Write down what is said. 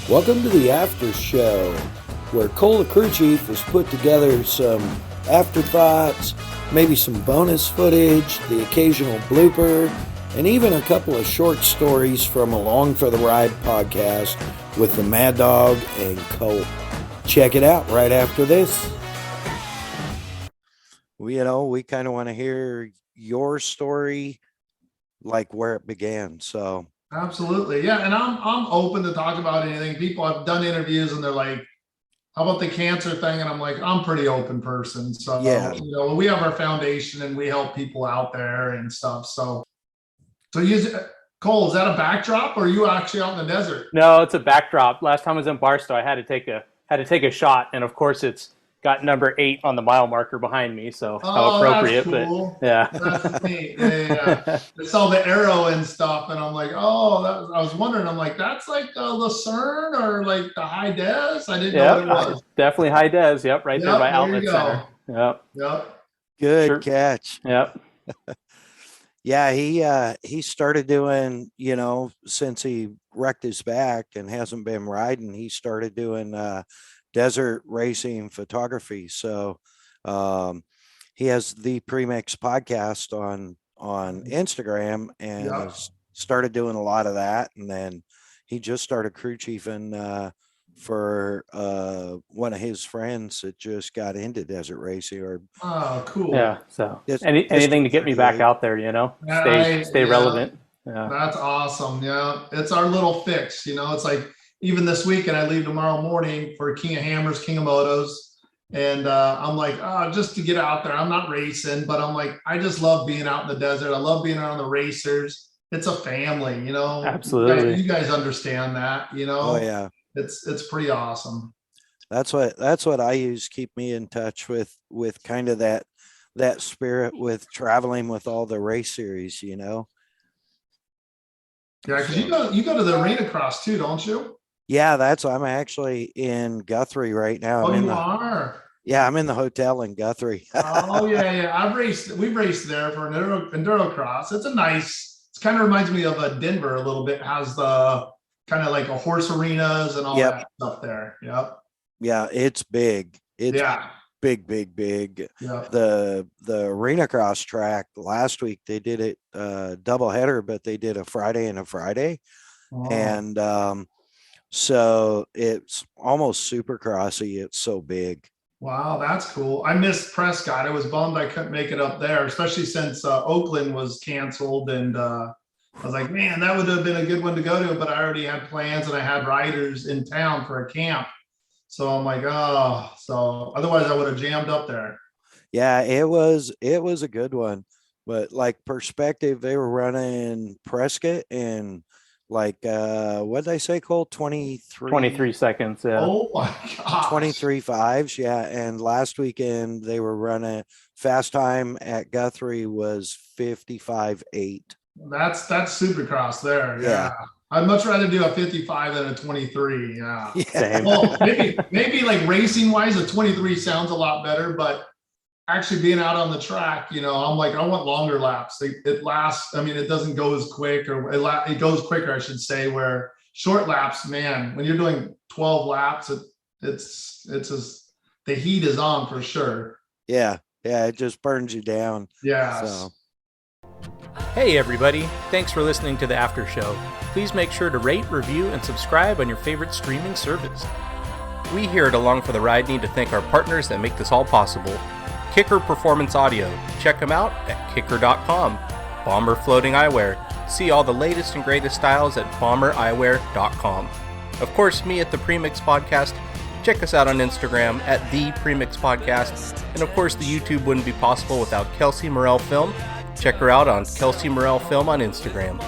Welcome to the After Show, where Cole the crew chief has put together some afterthoughts, maybe some bonus footage, the occasional blooper, and even a couple of short stories from Along for the Ride podcast with the Mad Dog and Cole. Check it out right after this. We kind of want to hear your story, like where it began. So absolutely, yeah, and I'm open to talk about anything. People have done interviews and they're like, "How about the cancer thing?" And I'm like, I'm a pretty open person. So yeah, we have our foundation and we help people out there and stuff. So Cole, is that a backdrop or are you actually out in the desert? No, it's a backdrop. Last time I was in Barstow, I had to take a shot, and of course it's got number 8 on the mile marker behind me, so how appropriate. That's cool. But yeah, that's neat. Yeah. I saw the arrow and stuff, and I'm like, I was wondering. I'm like, that's like Lucerne or like the high des. I didn't know what it was. Definitely high des. Yep, right there by Outlet Center. Yep. Good catch. Yep. Yeah, he started doing, since he wrecked his back and hasn't been riding, he started doing desert racing photography. So he has the Premix podcast on Instagram and has started doing a lot of that. And then he just started crew chiefing for one of his friends that just got into desert racing. Oh, cool. Yeah. So anything to get me back out there, stay relevant. Yeah. That's awesome. Yeah. It's our little fix, it's like, even this weekend, I leave tomorrow morning for King of Hammers, King of Motos. And I'm like, just to get out there. I'm not racing, but I'm like, I just love being out in the desert. I love being around the racers. It's a family, Absolutely. You guys understand that, Oh, yeah. It's pretty awesome. That's what I use to keep me in touch with kind of that spirit with traveling with all the race series, Yeah, because you go to the arena cross too, don't you? Yeah, I'm actually in Guthrie right now. You are? Yeah, I'm in the hotel in Guthrie. Oh, yeah. We've raced there for an enduro cross. It kind of reminds me of Denver a little bit. It has the kind of like a horse arenas and all that stuff there. Yep. Yeah, it's big. It's big. Yeah. The arena cross track last week, they did it double header, but they did a Friday and a Friday. Oh. And so it's almost super crossy. It's so big. Wow, that's cool. I missed Prescott. I was bummed I couldn't make it up there, especially since Oakland was canceled. And I was like, man, that would have been a good one to go to. But I already had plans and I had riders in town for a camp. So I'm like, so otherwise I would have jammed up there. Yeah, it was a good one. But like perspective, they were running Prescott and like what did I say, Cole? 23 seconds. Yeah. Oh my gosh. 23.5s. Yeah. And last weekend they were running fast time at Guthrie was 55.8. That's Supercross there. Yeah. I'd much rather do a 55 than a 23. Yeah. Same. Well, maybe like racing wise, a 23 sounds a lot better, but actually being out on the track, I'm like, I want longer laps. It lasts. I mean, it doesn't go as quick, or it goes quicker, I should say, where short laps, man, when you're doing 12 laps, it's just, the heat is on for sure. Yeah. It just burns you down. Yeah. So. Hey everybody, thanks for listening to the After Show. Please make sure to rate, review, and subscribe on your favorite streaming service. We here at Along for the Ride need to thank our partners that make this all possible. Kicker Performance Audio. Check them out at kicker.com. Bomber Floating Eyewear. See all the latest and greatest styles at bombereyewear.com. Of course, me at the Premix Podcast. Check us out on Instagram at the Premix Podcast. And of course, the YouTube wouldn't be possible without Kelsey Morel Film. Check her out on Kelsey Morel Film on Instagram.